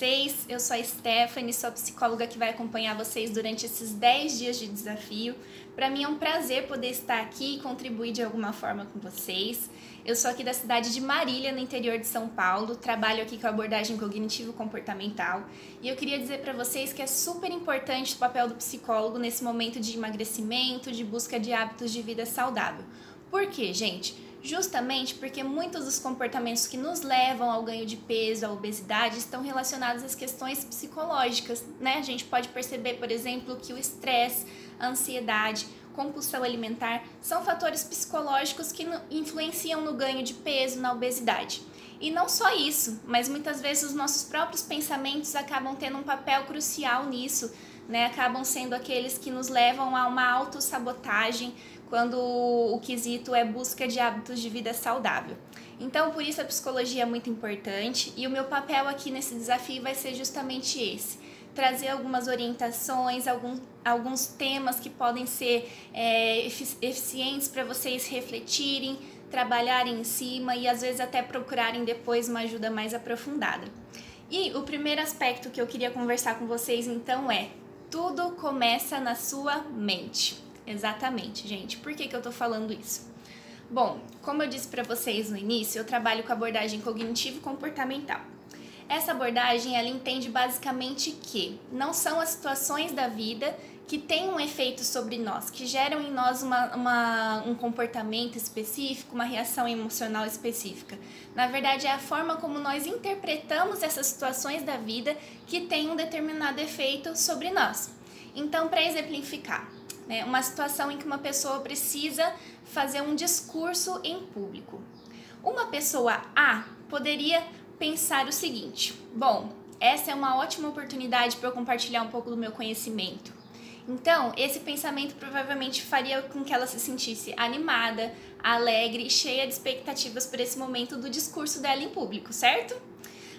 vocês? Eu sou a Stephanie, sou a psicóloga que vai acompanhar vocês durante esses 10 dias de desafio. Para mim é um prazer poder estar aqui e contribuir de alguma forma com vocês. Eu sou aqui da cidade de Marília, no interior de São Paulo, trabalho aqui com abordagem cognitivo-comportamental e eu queria dizer para vocês que é super importante o papel do psicólogo nesse momento de emagrecimento, de busca de hábitos de vida saudável. Por quê, gente? Justamente porque muitos dos comportamentos que nos levam ao ganho de peso, à obesidade, estão relacionados às questões psicológicas, né? A gente pode perceber, por exemplo, que o estresse, a ansiedade, compulsão alimentar são fatores psicológicos que influenciam no ganho de peso, na obesidade. E não só isso, mas muitas vezes os nossos próprios pensamentos acabam tendo um papel crucial nisso, né? Acabam sendo aqueles que nos levam a uma autossabotagem quando o quesito é busca de hábitos de vida saudável. Então, por isso a psicologia é muito importante e o meu papel aqui nesse desafio vai ser justamente esse. Trazer algumas orientações, alguns temas que podem ser eficientes para vocês refletirem, trabalharem em cima e às vezes até procurarem depois uma ajuda mais aprofundada. E o primeiro aspecto que eu queria conversar com vocês então é: tudo começa na sua mente. Exatamente, gente. Por que eu tô falando isso? Bom, como eu disse para vocês no início, eu trabalho com abordagem cognitivo-comportamental. Essa abordagem, ela entende basicamente que não são as situações da vida que têm um efeito sobre nós, que geram em nós um comportamento específico, uma reação emocional específica. Na verdade, é a forma como nós interpretamos essas situações da vida que tem um determinado efeito sobre nós. Então, para exemplificar, uma situação em que uma pessoa precisa fazer um discurso em público. Uma pessoa A poderia pensar o seguinte: bom, essa é uma ótima oportunidade para eu compartilhar um pouco do meu conhecimento. Então, esse pensamento provavelmente faria com que ela se sentisse animada, alegre e cheia de expectativas por esse momento do discurso dela em público, certo?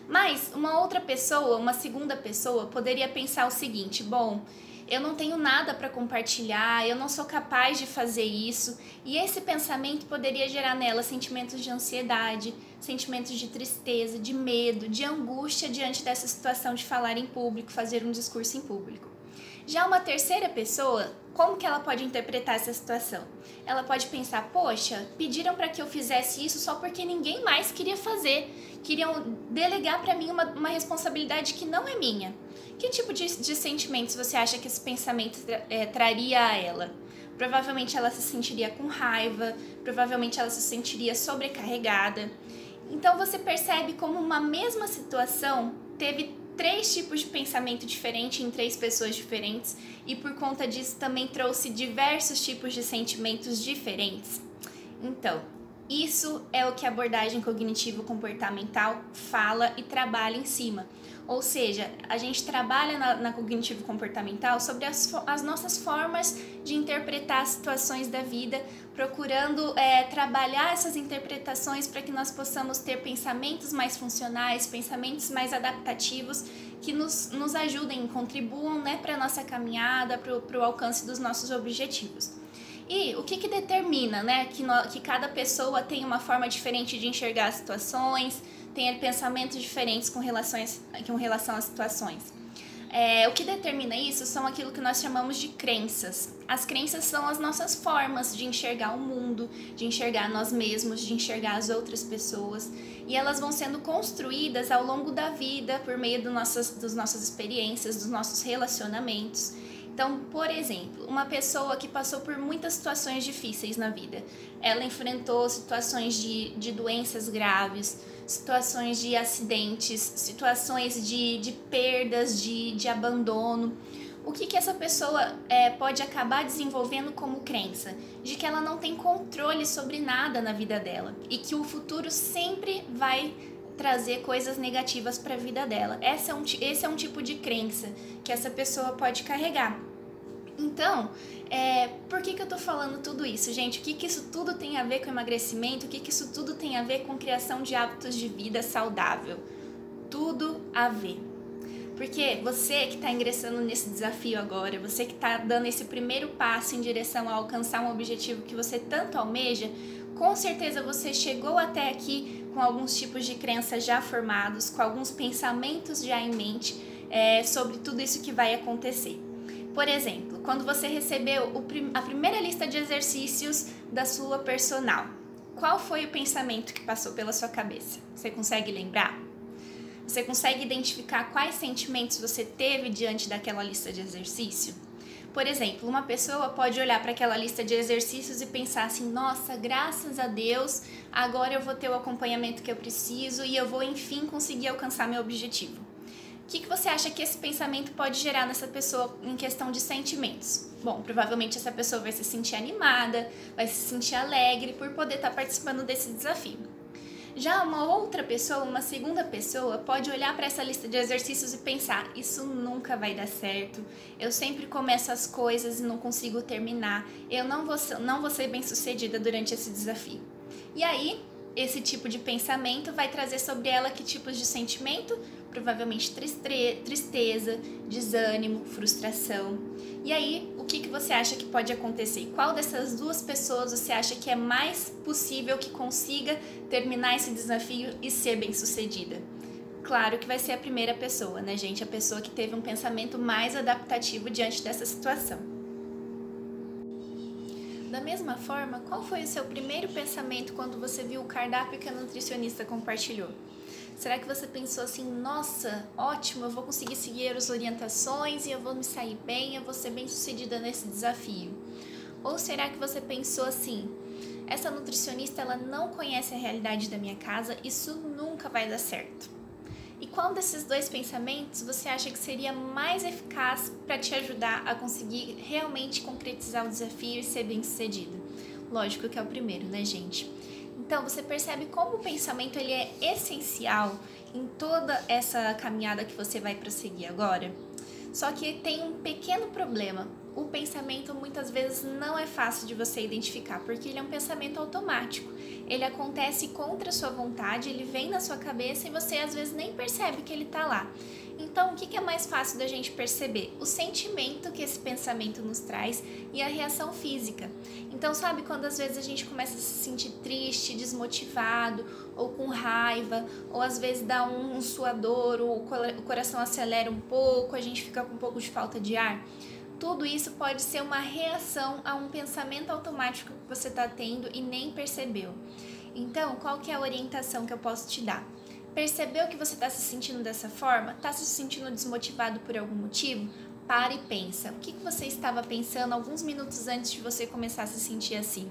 Mas uma outra pessoa, uma segunda pessoa, poderia pensar o seguinte: bom, eu não tenho nada para compartilhar, eu não sou capaz de fazer isso, e esse pensamento poderia gerar nela sentimentos de ansiedade, sentimentos de tristeza, de medo, de angústia diante dessa situação de falar em público, fazer um discurso em público. Já uma terceira pessoa, como que ela pode interpretar essa situação? Ela pode pensar: poxa, pediram para que eu fizesse isso só porque ninguém mais queria fazer, queriam delegar para mim uma responsabilidade que não é minha. Que tipo de sentimentos você acha que esse pensamento traria a ela? Provavelmente ela se sentiria com raiva, provavelmente ela se sentiria sobrecarregada. Então você percebe como uma mesma situação teve 3 tipos de pensamento diferente em 3 pessoas diferentes e por conta disso também trouxe diversos tipos de sentimentos diferentes. Então, isso é o que a abordagem cognitivo-comportamental fala e trabalha em cima. Ou seja, a gente trabalha na cognitivo-comportamental sobre as nossas formas de interpretar as situações da vida, procurando trabalhar essas interpretações para que nós possamos ter pensamentos mais funcionais, pensamentos mais adaptativos, que nos ajudem, contribuam, para a nossa caminhada, para o alcance dos nossos objetivos. E o que determina, que cada pessoa tem uma forma diferente de enxergar as situações, tem pensamentos diferentes com relação às situações. O que determina isso são aquilo que nós chamamos de crenças. As crenças são as nossas formas de enxergar o mundo, de enxergar nós mesmos, de enxergar as outras pessoas. E elas vão sendo construídas ao longo da vida por meio das nossas experiências, dos nossos relacionamentos. Então, por exemplo, uma pessoa que passou por muitas situações difíceis na vida, ela enfrentou situações de doenças graves, situações de acidentes, situações de perdas, de abandono. O que essa pessoa pode acabar desenvolvendo como crença? De que ela não tem controle sobre nada na vida dela e que o futuro sempre vai trazer coisas negativas para a vida dela. Esse é um tipo de crença que essa pessoa pode carregar. Então, por que eu tô falando tudo isso, gente? O que isso tudo tem a ver com emagrecimento? O que isso tudo tem a ver com criação de hábitos de vida saudável? Tudo a ver. Porque você que está ingressando nesse desafio agora, você que está dando esse primeiro passo em direção a alcançar um objetivo que você tanto almeja, com certeza você chegou até aqui com alguns tipos de crenças já formados, com alguns pensamentos já em mente sobre tudo isso que vai acontecer. Por exemplo, quando você recebeu a primeira lista de exercícios da sua personal, qual foi o pensamento que passou pela sua cabeça? Você consegue lembrar? Você consegue identificar quais sentimentos você teve diante daquela lista de exercício? Por exemplo, uma pessoa pode olhar para aquela lista de exercícios e pensar assim: nossa, graças a Deus, agora eu vou ter o acompanhamento que eu preciso e eu vou enfim conseguir alcançar meu objetivo. O que você acha que esse pensamento pode gerar nessa pessoa em questão de sentimentos? Bom, provavelmente essa pessoa vai se sentir animada, vai se sentir alegre por poder estar participando desse desafio. Já uma outra pessoa, uma segunda pessoa, pode olhar para essa lista de exercícios e pensar: isso nunca vai dar certo, eu sempre começo as coisas e não consigo terminar, eu não vou ser bem sucedida durante esse desafio. E aí, esse tipo de pensamento vai trazer sobre ela que tipos de sentimento? Provavelmente tristeza, desânimo, frustração. E aí, o que você acha que pode acontecer? Qual dessas duas pessoas você acha que é mais possível que consiga terminar esse desafio e ser bem-sucedida? Claro que vai ser a primeira pessoa, né, gente? A pessoa que teve um pensamento mais adaptativo diante dessa situação. Da mesma forma, qual foi o seu primeiro pensamento quando você viu o cardápio que a nutricionista compartilhou? Será que você pensou assim: nossa, ótimo, eu vou conseguir seguir as orientações e eu vou me sair bem, eu vou ser bem sucedida nesse desafio? Ou será que você pensou assim: essa nutricionista ela não conhece a realidade da minha casa, isso nunca vai dar certo? E qual desses dois pensamentos você acha que seria mais eficaz para te ajudar a conseguir realmente concretizar o desafio e ser bem sucedido? Lógico que é o primeiro, né, gente? Então, você percebe como o pensamento ele é essencial em toda essa caminhada que você vai prosseguir agora? Só que tem um pequeno problema. O pensamento muitas vezes não é fácil de você identificar, porque ele é um pensamento automático. Ele acontece contra a sua vontade, ele vem na sua cabeça e você às vezes nem percebe que ele está lá. Então, o que é mais fácil da gente perceber? O sentimento que esse pensamento nos traz e a reação física. Então, sabe quando às vezes a gente começa a se sentir triste, desmotivado, ou com raiva, ou às vezes dá um suador, ou o coração acelera um pouco, a gente fica com um pouco de falta de ar? Tudo isso pode ser uma reação a um pensamento automático que você está tendo e nem percebeu. Então, qual que é a orientação que eu posso te dar? Percebeu que você está se sentindo dessa forma? Está se sentindo desmotivado por algum motivo? Para e pensa. O que você estava pensando alguns minutos antes de você começar a se sentir assim?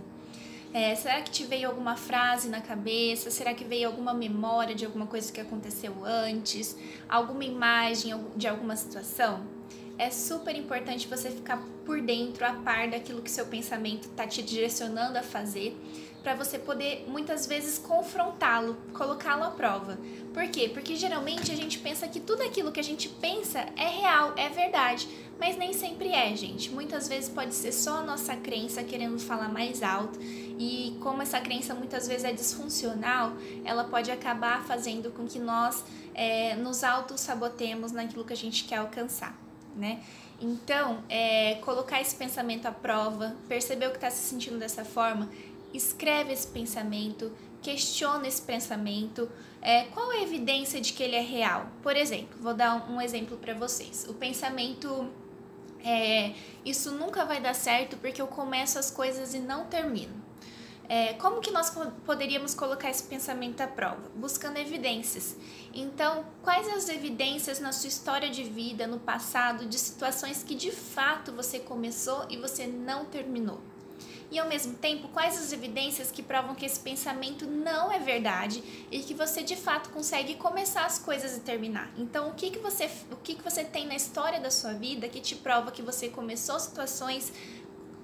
Será que te veio alguma frase na cabeça? Será que veio alguma memória de alguma coisa que aconteceu antes? Alguma imagem de alguma situação? É super importante você ficar por dentro, a par daquilo que seu pensamento está te direcionando a fazer, para você poder, muitas vezes, confrontá-lo, colocá-lo à prova. Por quê? Porque geralmente a gente pensa que tudo aquilo que a gente pensa é real, é verdade, mas nem sempre é, gente. Muitas vezes pode ser só a nossa crença querendo falar mais alto, e como essa crença muitas vezes é disfuncional, ela pode acabar fazendo com que nós nos auto-sabotemos naquilo que a gente quer alcançar, né? Então, colocar esse pensamento à prova, perceber o que está se sentindo dessa forma, escreve esse pensamento, questiona esse pensamento, qual é a evidência de que ele é real? Por exemplo, vou dar um exemplo para vocês. O pensamento isso nunca vai dar certo porque eu começo as coisas e não termino. Como que nós poderíamos colocar esse pensamento à prova? Buscando evidências. Então, quais as evidências na sua história de vida, no passado, de situações que de fato você começou e você não terminou? E ao mesmo tempo, quais as evidências que provam que esse pensamento não é verdade e que você de fato consegue começar as coisas e terminar? Então, o que você tem na história da sua vida que te prova que você começou situações,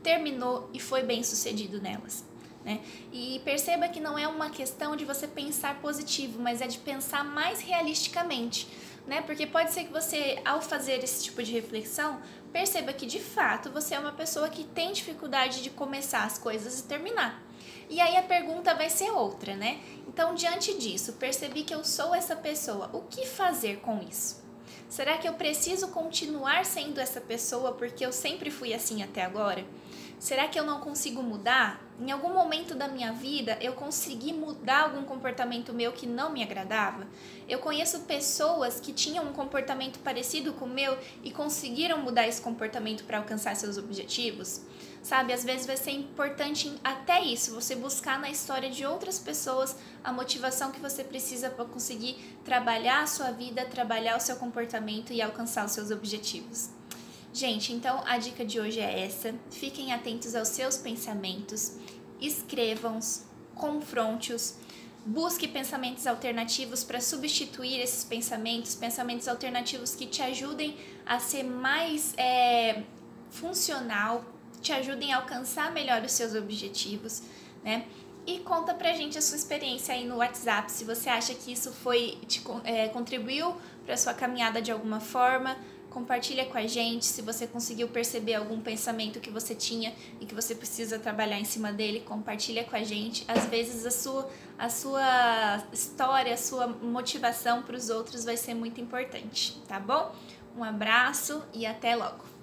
terminou e foi bem sucedido nelas? Né? E perceba que não é uma questão de você pensar positivo, mas é de pensar mais realisticamente, né? Porque pode ser que você, ao fazer esse tipo de reflexão, perceba que de fato você é uma pessoa que tem dificuldade de começar as coisas e terminar. E aí a pergunta vai ser outra, né? Então, diante disso, percebi que eu sou essa pessoa, o que fazer com isso? Será que eu preciso continuar sendo essa pessoa porque eu sempre fui assim até agora? Será que eu não consigo mudar? Em algum momento da minha vida eu consegui mudar algum comportamento meu que não me agradava? Eu conheço pessoas que tinham um comportamento parecido com o meu e conseguiram mudar esse comportamento para alcançar seus objetivos? Sabe, às vezes vai ser importante até isso, você buscar na história de outras pessoas a motivação que você precisa para conseguir trabalhar a sua vida, trabalhar o seu comportamento e alcançar os seus objetivos. Gente, então a dica de hoje é essa. Fiquem atentos aos seus pensamentos, escrevam-os, confronte-os, busque pensamentos alternativos para substituir esses pensamentos alternativos que te ajudem a ser mais funcional, te ajudem a alcançar melhor os seus objetivos, né? E conta pra gente a sua experiência aí no WhatsApp, se você acha que isso contribuiu para a sua caminhada de alguma forma. Compartilha com a gente se você conseguiu perceber algum pensamento que você tinha e que você precisa trabalhar em cima dele, compartilha com a gente. Às vezes a sua história, a sua motivação para os outros vai ser muito importante, tá bom? Um abraço e até logo!